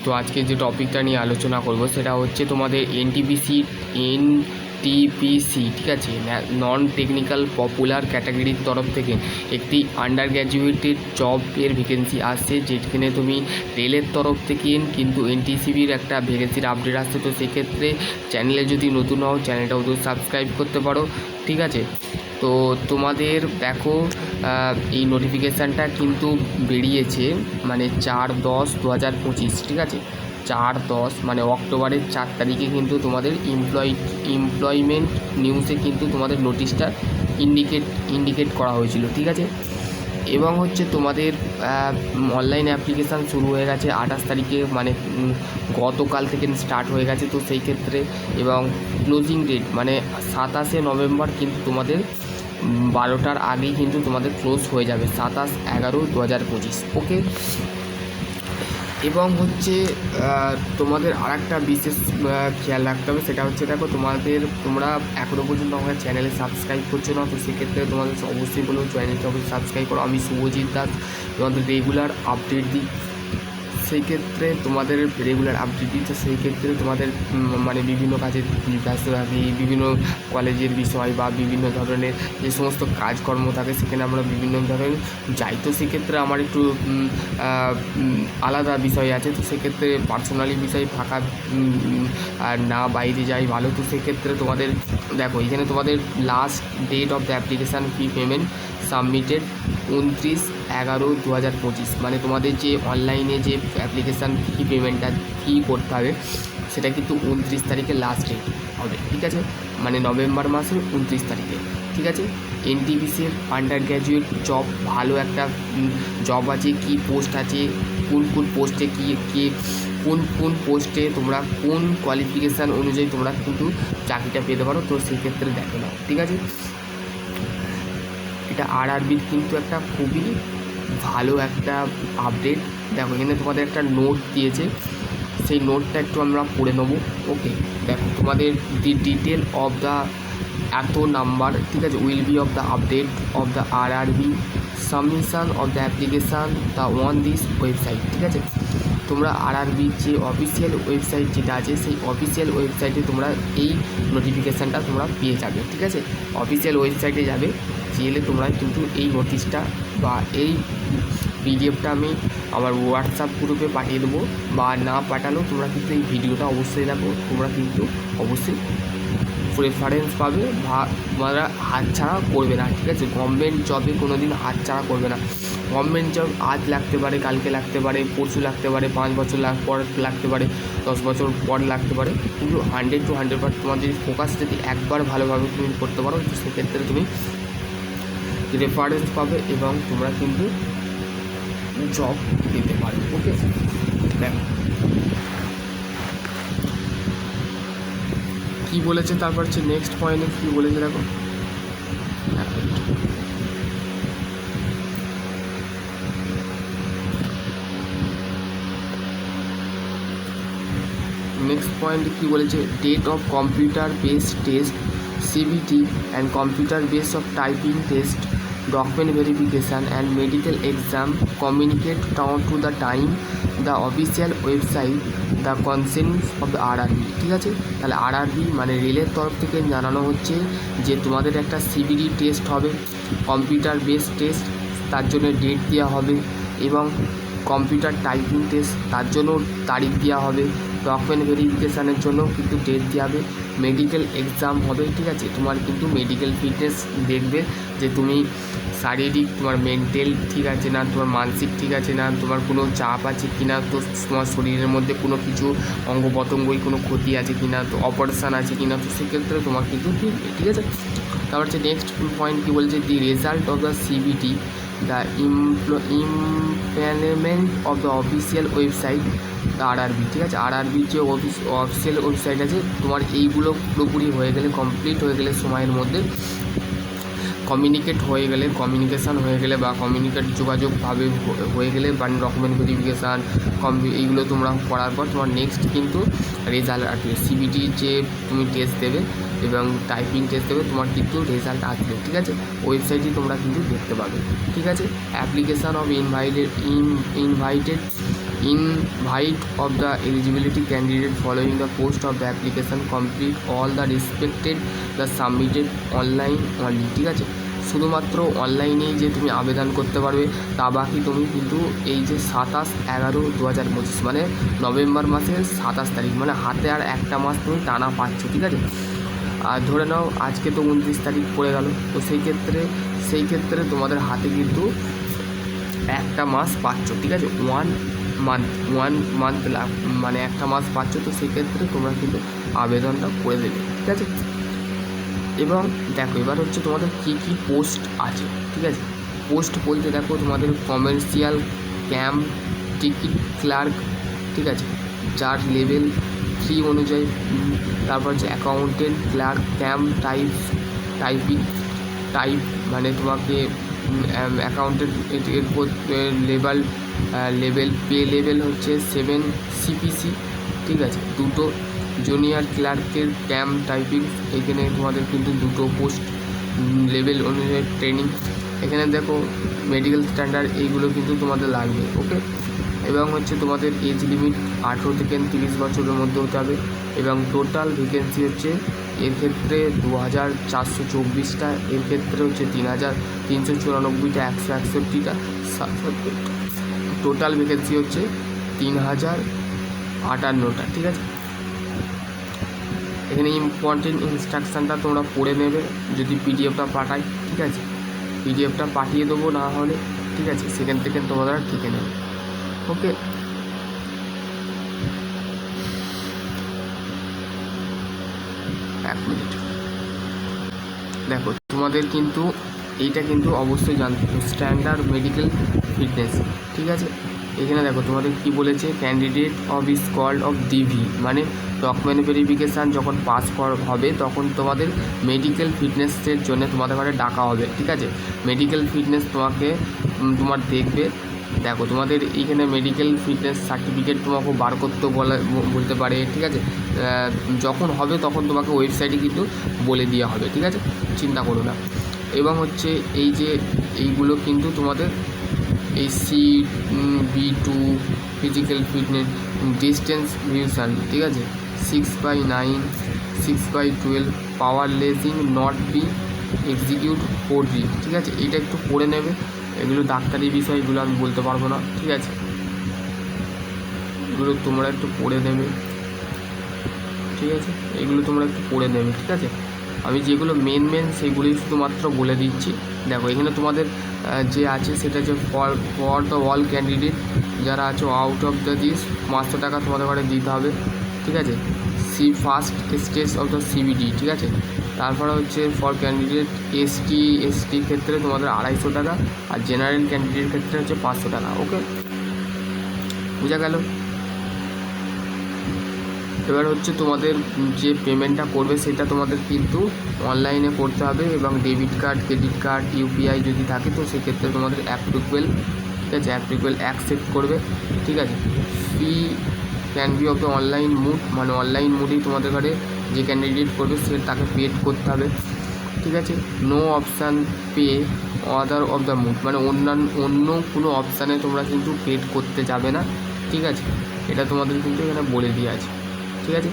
তো আজকে যে টপিকটা নিয়ে আলোচনা করব সেটা হচ্ছে তোমাদের এনটিপিসি, ঠিক আছে, নন টেকনিক্যাল পপুলার ক্যাটাগরির তরফ থেকে একটি আন্ডার গ্র্যাজুয়েটেড জবের ভ্যাকেন্সি আসছে, যেখানে তুমি রেলের তরফ থেকে কিন্তু এনটিসিবির একটা ভ্যাকেন্সির আপডেট আসছে। তো সেক্ষেত্রে চ্যানেলে যদি নতুন হও চ্যানেলটাও তো সাবস্ক্রাইব করতে পারো, ঠিক আছে। তো তোমাদের দেখো এই নোটিফিকেশানটা কিন্তু বেরিয়েছে মানে 4/10/2025, ঠিক আছে। 4/10 মানে অক্টোবরের 4 তারিখে কিন্তু তোমাদের এমপ্লয়মেন্ট নিউজে কিন্তু তোমাদের নোটিশটা ইন্ডিকেট করা হয়েছিল, ঠিক আছে। এবং হচ্ছে তোমাদের অনলাইন অ্যাপ্লিকেশান শুরু হয়ে গেছে 28 তারিখে, মানে গতকাল থেকে স্টার্ট হয়ে গেছে। তো সেই ক্ষেত্রে এবং ক্লোজিং ডেট মানে 27শে নভেম্বর কিন্তু তোমাদের 12টার আগেই কিন্তু তোমাদের ক্লোজ হয়ে যাবে, 27/11/2025, ওকে। এবং হচ্ছে তোমাদের আর একটা বিশেষ খেয়াল রাখতে হবে, সেটা হচ্ছে দেখো তোমরা এখনও পর্যন্ত আমার চ্যানেলে সাবস্ক্রাইব করছো না। তো সেক্ষেত্রে তোমাদের অবশ্যই বলবো চ্যানেলটা অবশ্যই সাবস্ক্রাইব করো। আমি শুভজিৎ দাস তোমাদের রেগুলার আপডেট দিই, সেই ক্ষেত্রে তোমাদের রেগুলার আপডেট দিচ্ছে। সেই ক্ষেত্রে তোমাদের মানে বিভিন্ন কাজে ব্যস্ত থাকি, বিভিন্ন কলেজের বিষয় বা বিভিন্ন ধরনের যে সমস্ত কাজকর্ম থাকে সেখানে আমরা বিভিন্ন ধরনের যাই। তো সেক্ষেত্রে আমার একটু আলাদা বিষয় আছে। তো সেক্ষেত্রে পার্সোনালি বিষয় ফাঁকা আর না বাইরে যাই ভালো। তো সেক্ষেত্রে তোমাদের দেখো এখানে তোমাদের last date of the application fee payment submitted 29/11/2025, মানে তোমাদের যে অনলাইনে যে অ্যাপ্লিকেশান ফি পেমেন্টটা করতে হবে সেটা কিন্তু 29 তারিখে লাস্ট ডেট হবে, ঠিক আছে। মানে নভেম্বর মাসের 29 তারিখে, ঠিক আছে। এনটিপিসির আন্ডার গ্র্যাজুয়েট জব ভালো একটা জব আছে, কি পোস্ট আছে, কোন পোস্টে কোন পোস্টে তোমরা কোন কোয়ালিফিকেশান অনুযায়ী তোমরা কিন্তু চাকরিটা পেতে পারো। তো সেই ক্ষেত্রে দেখে নাও, ঠিক আছে। এটা আরআরবির কিন্তু একটা খুবই ভালো একটা আপডেট। দেখো এখানে তোমাদের একটা নোট দিয়েছে, সেই নোটটা একটু আমরা পড়ে নেবো, ওকে। দেখো তোমাদের ডিটেল অফ দ্য এত নাম্বার, ঠিক আছে, will be of the update of the RRB submission of the application the on this website, ঠিক আছে। তোমরা আরআরবির যে অফিসিয়াল ওয়েবসাইট যেটা আছে সেই অফিসিয়াল ওয়েবসাইটে তোমরা এই নোটিফিকেশানটা তোমরা পেয়ে যাবে, ঠিক আছে। অফিসিয়াল ওয়েবসাইটে যাবে, গেলে তোমরা কিন্তু এই নোটিশটা বা এই পিডিএফটা আমি আমার হোয়াটসঅ্যাপ গ্রুপে পাঠিয়ে দেবো, বা না পাঠালেও তোমরা কিন্তু এই ভিডিওটা অবশ্যই দেখো, তোমরা কিন্তু অবশ্যই প্রেফারেন্স পাবে বা তোমরা হাতছাড়া করবে না, ঠিক আছে। গভর্নমেন্ট জবে কোনো দিন হাতছাড়া করবে না। গভর্নমেন্ট জব আজ লাগতে পারে, কালকে লাগতে পারে, পরশু লাগতে পারে, 5 বছর পর লাগতে পারে, 10 বছর পর লাগতে পারে, কিন্তু 100 to 100% তোমার যদি ফোকাস যদি একবার ভালোভাবে তুমি করতে পারো, তো সেক্ষেত্রে তুমি রেফারেন্স পাবে এবং তোমরা কিন্তু জব পেতে পারো, ওকে। দেখো কী বলেছে, তারপর হচ্ছে নেক্সট পয়েন্টে কী বলেছে দেখো। নেক্সট পয়েন্টে কী বলেছে, date of computer based test CBT and computer base of typing test document verification and medical exam communicate down to the time the official website the consent of the RRB, ঠিক আছে। তাহলে RRB মানে রেলের তরফ থেকে জানানো হচ্ছে যে তোমাদের একটা সিবিডি টেস্ট হবে, কম্পিউটার বেস টেস্ট, তার জন্য ডেট দেওয়া হবে, এবং কম্পিউটার টাইপিং টেস্ট তার জন্য তারিখ দেওয়া হবে, ডকুমেন্ট ভেরিফিকেশানের জন্য কিন্তু ডেট দেওয়া হবে, মেডিকেল এক্সাম হবে, ঠিক আছে। তোমার কিন্তু মেডিকেল ফিটনেস দেখবে যে তুমি শারীরিক তোমার মেন্টাল ঠিক আছে না, তোমার মানসিক ঠিক আছে না, তোমার কোনো চাপ আছে কি না, তো তোমার শরীরের মধ্যে কোনো কিছু অঙ্গ প্রত্যঙ্গই কোনো ক্ষতি আছে কি না, তো অপারেশান আছে কি না, তো সেক্ষেত্রে তোমার কিন্তু দেখবে, ঠিক আছে। তারপর হচ্ছে নেক্সট পয়েন্ট কী বলছে, দি result of the CBT the implement of the official website the RRB, ঠিক আছে। আরআরবির যে অফিসিয়াল ওয়েবসাইট আছে, তোমার এইগুলো পুরোপুরি হয়ে গেলে, কমপ্লিট হয়ে গেলে সময়ের মধ্যে কমিউনিকেশান হয়ে গেলে বা যোগাযোগভাবে হয়ে গেলে বা ডকুমেন্ট ভেরিফিকেশান এইগুলো তোমরা করার পর তোমার নেক্সট কিন্তু রেজাল্ট আসবে। সিবিটি যে তুমি টেস্ট দেবে এবং টাইপিং টেস্ট দেবে, তোমার কিন্তু রেজাল্ট আসবে, ঠিক আছে। ওয়েবসাইটে তোমরা কিন্তু দেখতে পাবে, ঠিক আছে। Application of invited invite of the eligibility candidate following the post of the application complete all the respected the submitted online only। ঠিক আছে, শুধুমাত্র অনলাইনেই যে তুমি আবেদন করতে পারবে তা বাকি তুমি কিন্তু এই যে 27/11/2025 মানে নভেম্বর মাসের 27 তারিখ মানে হাতে আর একটা মাস তুমি টানা পাচ্ছ। ঠিক আছে, আর ধরে নাও আজকে তো 29 তারিখ পড়ে গেল, তো সেই ক্ষেত্রে তোমাদের হাতে কিন্তু একটা মাস পাচ্ছ। ঠিক আছে, ওয়ান মান্থ মানে একটা মাস পাচ্ছ, তো সেক্ষেত্রে তোমরা কিন্তু আবেদনটা করে দেবে। ঠিক আছে, এবং দেখো এবার হচ্ছে তোমাদের কী কী পোস্ট আছে। ঠিক আছে, পোস্ট বলতে দেখো তোমাদের কমার্শিয়াল ক্যাম্প টিকিট ক্লার্ক, ঠিক আছে, যার লেভেল 3 অনুযায়ী, তারপর হচ্ছে অ্যাকাউন্টেন্ট ক্লার্ক ক্যাম্প টাইপ মানে তোমাকে অ্যাকাউন্টেন্ট এরপর লেভেল পে লেভেল হচ্ছে 7 CPC। ঠিক আছে, দুটো জুনিয়র ক্লার্কের ক্যাম্প টাইপিং, এখানে তোমাদের কিন্তু দুটো পোস্ট লেভেল অনুযায়ী ট্রেনিং। এখানে দেখো মেডিকেল স্ট্যান্ডার্ড এইগুলো কিন্তু তোমাদের লাগবে। ওকে, এবং হচ্ছে তোমাদের এজ লিমিট 18 থেকে 30 বছরের মধ্যে হতে হবে, এবং টোটাল ভ্যাকেন্সি হচ্ছে এর ক্ষেত্রে 2424টা, এর ক্ষেত্রে হচ্ছে 3394টা, 161টা, টোটাল ভ্যাকেন্সি হচ্ছে 3058টা। ঠিক আছে, এখানে ইম্পর্টেন্ট ইনস্ট্রাকশানটা তোমরা পড়ে নেবে যদি পিডিএফটা পাঠাই। ঠিক আছে, পিডিএফটা পাঠিয়ে দেবো না হলে, ঠিক আছে, সেখান থেকে তোমরা ঠিকে নেবে। ওকে, এক মিনিট, দেখো তোমাদের কিন্তু এইটা কিন্তু অবশ্যই জানতে হবে, স্ট্যান্ডার্ড মেডিকেল ফিটনেস। ঠিক আছে, এখানে দেখো তোমাদের কি বলেছে, candidate of is called of DV মানে ডকুমেন্ট ভেরিফিকেশান যখন পাস হবে তখন তোমাদের মেডিকেল ফিটনেসের জন্য তোমাদের ঘরে ডাকা হবে। ঠিক আছে, মেডিকেল ফিটনেস তোমার দেখবে। দেখো তোমাদের এইখানে মেডিকেল ফিটনেস সার্টিফিকেট তোমাকে বার করতে বলতে পারে। ঠিক আছে, যখন হবে তখন তোমাকে ওয়েবসাইটে কিন্তু বলে দেওয়া হবে। ঠিক আছে, চিন্তা করো না। এবং হচ্ছে এইগুলো কিন্তু তোমাদের এই CB2 ফিজিক্যাল ফিটনেস ডিস্টেন্স ভিউশন, ঠিক আছে, 6/9 6/12 পাওয়ার লেসিং নট বি এক্সিকিউট 4G। ঠিক আছে, এটা একটু পড়ে নেবে, এগুলো ডাক্তারি বিষয়গুলো আমি বলতে পারবো না। ঠিক আছে, এগুলো তোমরা একটু পড়ে নেবে। ঠিক আছে, এগুলো তোমরা একটু পড়ে নেবে। ঠিক আছে, আমি যেগুলো মেন সেগুলোই শুধুমাত্র বলে দিচ্ছি। দেখো এখানে তোমাদের যে আছে সেটা হচ্ছে ফর দ্য অল ক্যান্ডিডেট যারা আছে আউট অফ দ্য দিস 500 টাকা তোমাদের ঘরে দিতে হবে। ঠিক আছে, first stage of the CBD। ঠিক আছে, তারপরে হচ্ছে ফর ক্যান্ডিডেট ST ক্ষেত্রে তোমাদের 250 টাকা, আর জেনারেল ক্যান্ডিডেট ক্ষেত্রে হচ্ছে 500 টাকা। ওকে, বোঝা গেল। এবার হচ্ছে তোমাদের যে পেমেন্টটা করবে সেটা তোমাদের কিন্তু অনলাইনে করতে হবে, এবং debit card credit card UPI যদি থাকে তো সেক্ষেত্রে তোমাদের অ্যাপ্লিকেবল। ঠিক আছে, অ্যাপ্লিকেবল অ্যাকসেপ্ট করবে। ঠিক আছে, fee can be of the online mode মানে অনলাইন মুডেই তোমাদের ঘরে যে ক্যান্ডিডেট করবে সে তাকে পেড করতে হবে। ঠিক আছে, no option pay other of the mood মানে অন্য কোনো অপশানে তোমরা কিন্তু পেড করতে যাবে না। ঠিক আছে, এটা তোমাদের কিন্তু এখানে বলে দিয়ে আছে। ঠিক আছে,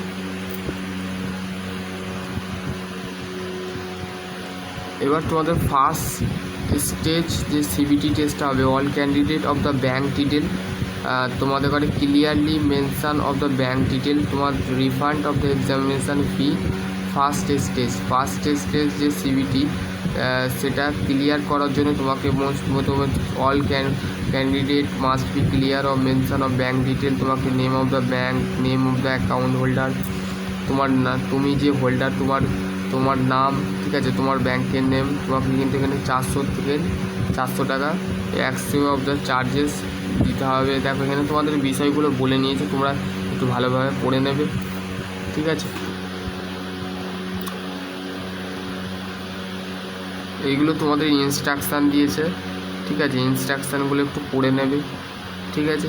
এবার তোমাদের ফার্স্ট স্টেজ যে CBT টেস্টটা হবে, all candidate of the bank detail তোমাদের ঘরে clearly mention of the bank detail, তোমার refund of the examination fee. First stage যে CBT সেটা ক্লিয়ার করার জন্য তোমাকে all candidate must be clear of mention of bank detail, তোমাকে name of the bank, name of the account holder, তুমি যে holder তোমার নাম। ঠিক আছে, তোমার ব্যাংকের নেম, তোমাকে কিন্তু এখানে 400 টাকা এক্সট্রা অফ দ্য চার্জেস দিতে হবে। দেখো এখানে তোমাদের বিষয়গুলো বলে নিয়েছে, তোমরা একটু ভালোভাবে পড়ে নেবে। ঠিক আছে, এইগুলো তোমাদের ইনস্ট্রাকশান দিয়েছে। ঠিক আছে, ইনস্ট্রাকশানগুলো একটু পড়ে নেবে। ঠিক আছে,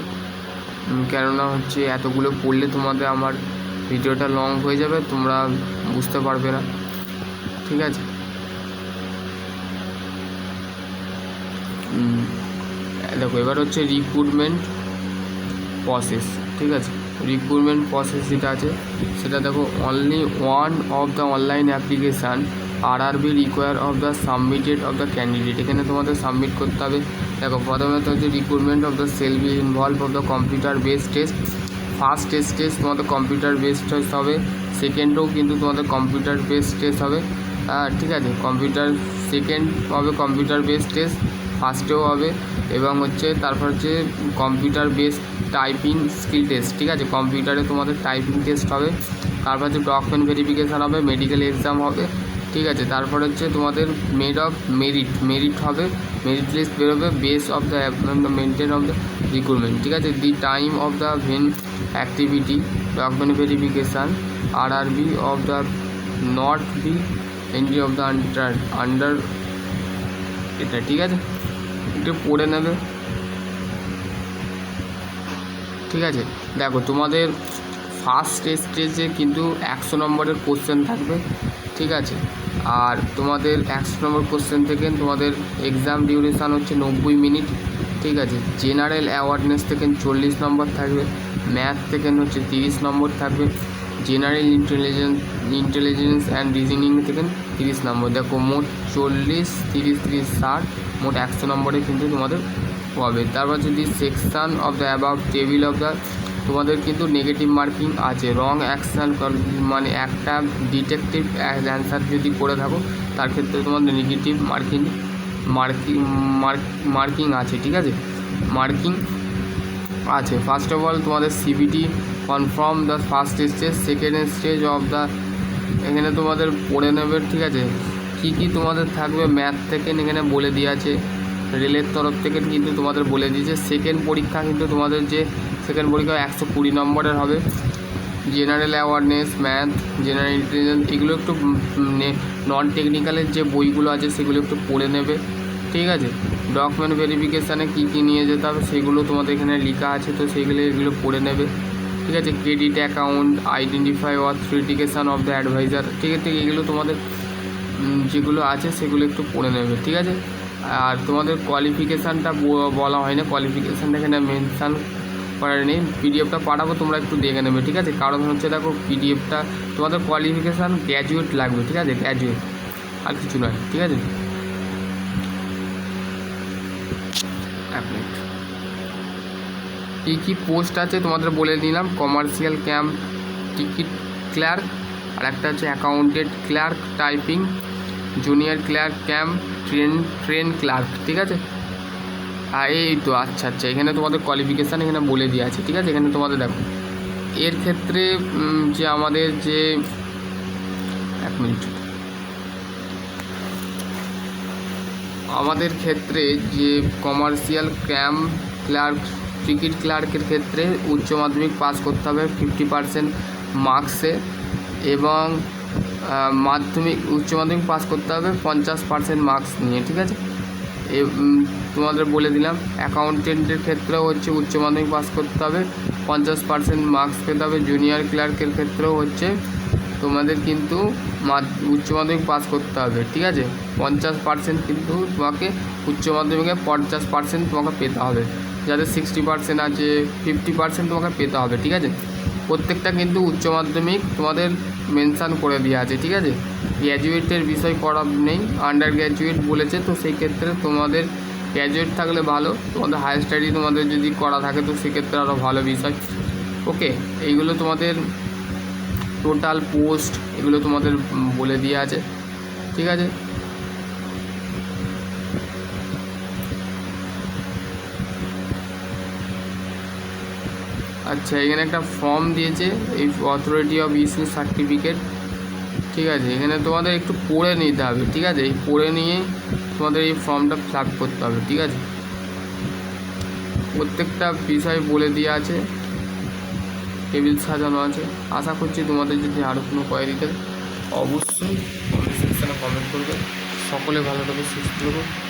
কেননা হচ্ছে এতগুলো পড়লে তোমাদের আমার ভিডিওটা লং হয়ে যাবে, তোমরা বুঝতে পারবে না। ঠিক আছে, দেখো এবার হচ্ছে রিক্রুটমেন্ট প্রসেস, ঠিক আছে। রিক্রুটমেন্ট প্রসেস যেটা আছে সেটা দেখো, only one of the online application RRB require of the submitted of the candidate. এখানে তোমাদের সাবমিট করতে হবে। দেখো প্রথমে তো হচ্ছে recruitment of the cell be involve of the computer based test. First test তোমাদের কম্পিউটার বেসড টেস্ট হবে, সেকেন্ডেও কিন্তু তোমাদের কম্পিউটার বেসড টেস্ট হবে, ঠিক আছে। সেকেন্ড হবে কম্পিউটার বেসড টেস্ট, ফার্স্টেও হবে, এবং হচ্ছে তারপর হচ্ছে computer based typing skill test, ঠিক আছে। কম্পিউটারে তোমাদের টাইপিং টেস্ট হবে, তারপর হচ্ছে ডকুমেন্ট ভেরিফিকেশান হবে, মেডিকেল এক্সাম হবে, ঠিক আছে। তারপর হচ্ছে তোমাদের মেরিট হবে, মেরিট লিস্ট বেরোবে, base of the maintain of the recruitment, ঠিক আছে। The time of the when activity, document verification, RRB of the not be entry of the under, এটা ঠিক আছে, একটু পড়ে নেবে, ঠিক আছে। দেখো তোমাদের ফার্স্ট স্টেজে কিন্তু 100 নম্বরের কোশ্চেন থাকবে, ঠিক আছে। আর তোমাদের 100 নম্বর কোশ্চেন থেকে তোমাদের এক্সাম ডিউরেশান হচ্ছে 90 মিনিট, ঠিক আছে। জেনারেল অ্যাওয়ারনেস থেকে 40 নম্বর থাকবে, ম্যাথ থেকে হচ্ছে 30 নম্বর থাকবে, জেনারেল ইন্টেলিজেন্স অ্যান্ড রিজনিং থেকে 30 নম্বর। দেখো মোট 40, 30, 30, 60, মোট 100 নম্বরে কিন্তু তোমাদের হবে। তারপর যদি section of the above table of the, তোমাদের কিন্তু নেগেটিভ মার্কিং আছে। রং অ্যাকশান মানে একটা ডিটেকটিভ অ্যান্সার যদি করে থাকো তার ক্ষেত্রে তোমাদের নেগেটিভ মার্কিং আছে, ঠিক আছে, মার্কিং আছে। ফার্স্ট অফ অল তোমাদের CBT confirm the first stage, second stage of the, এখানে তোমাদের পড়ে নেবে, ঠিক আছে। কী কী তোমাদের থাকবে ম্যাথ থেকে এখানে বলে দিয়ে আছে, রেলের তরফ থেকে কিন্তু তোমাদের বলে দিয়েছে। সেকেন্ড পরীক্ষা কিন্তু তোমাদের যে সেকেন্ড পরীক্ষা 120 নম্বরের হবে। General awareness, math, general intelligence, এগুলো একটু নন টেকনিক্যালের যে বইগুলো আছে সেগুলো একটু পড়ে নেবে, ঠিক আছে। ডকুমেন্ট ভেরিফিকেশানে কী কী নিয়ে যেতে হবে সেগুলো তোমাদের এখানে লেখা আছে, তো এগুলো পড়ে নেবে, ঠিক আছে। Credit account, identify authentication of the adviser, ঠিক আছে। এগুলো তোমাদের যেগুলো আছে সেগুলো একটু পড়ে নেবে, ঠিক আছে। আর তোমাদের কোয়ালিফিকেশানটা বলা হয় না, কোয়ালিফিকেশানটা এখানে মেনশান করার নেই। পিডিএফটা পাঠাবো, তোমরা একটু দেখে নেবে, ঠিক আছে। কারণ হচ্ছে দেখো পিডিএফটা তোমাদের কোয়ালিফিকেশান গ্র্যাজুয়েট লাগবে, ঠিক আছে, গ্র্যাজুয়েট, আর কিছু নয়, ঠিক আছে। কী কী পোস্ট আছে তোমাদের বলে দিলাম। কমার্শিয়াল ক্যাম্প টিকিট ক্লার্ক, আর একটা হচ্ছে accountant clerk typing, junior clerk cum, train clerk, ঠিক আছে। এই তো আচ্ছা, এখানে তোমাদের কোয়ালিফিকেশান এখানে বলে দেওয়া আছে, ঠিক আছে। এখানে তোমাদের দেখো এর ক্ষেত্রে যে আমাদের যে, এক মিনিট, আমাদের ক্ষেত্রে যে কমার্শিয়াল ক্যাম্প ক্লার্ক টিকিট ক্লার্কের ক্ষেত্রে উচ্চ মাধ্যমিক পাস করতে হবে 50% মার্কসে, এবং উচ্চ মাধ্যমিক পাস করতে হবে 50% মার্কস নিয়ে, ঠিক আছে। তোমাদের বলে দিলাম। অ্যাকাউন্টেন্টের ক্ষেত্রেও হচ্ছে উচ্চ মাধ্যমিক পাস করতে হবে, 50% মার্কস পেতে হবে। জুনিয়র ক্লার্কের ক্ষেত্রেও হচ্ছে তোমাদের কিন্তু উচ্চ মাধ্যমিক পাস করতে হবে, ঠিক আছে। 50% কিন্তু তোমাকে উচ্চ মাধ্যমিকে 50% তোমাকে পেতে হবে। যাদের 60% আছে, 50% তোমাকে পেতে হবে, ঠিক আছে। প্রত্যেকটা কিন্তু উচ্চ মাধ্যমিক তোমাদের মেনশান করে দেওয়া আছে, ঠিক আছে। গ্র্যাজুয়েটের বিষয় করা নেই, আন্ডার গ্র্যাজুয়েট বলেছে, তো সেই ক্ষেত্রে তোমাদের গ্র্যাজুয়েট থাকলে ভালো, তোমাদের হায়ার স্টাডি তোমাদের যদি করা থাকে তো সেক্ষেত্রে আরও ভালো বিষয়। ওকে, এইগুলো তোমাদের টোটাল পোস্ট, এগুলো তোমাদের বলে দেওয়া আছে, ঠিক আছে। আচ্ছা, এখানে একটা ফর্ম দিয়েছে, এই অথরিটি অফ ইস্যু সার্টিফিকেট, ঠিক আছে। এখানে তোমাদের একটু পড়ে নিতে হবে, ঠিক আছে। এই পড়ে নিয়ে তোমাদের এই ফর্মটা ফিল আপ করতে হবে, ঠিক আছে। প্রত্যেকটা বিষয় বলে দেওয়া আছে, টেবিল সাজানো আছে। আশা করছি তোমাদের যদি আরও কোনো কোয়ারিতে অবশ্যই কমেন্ট সেকশানে কমেন্ট করবে। সকলে ভালো থাকবে, সুস্থ থাকবে।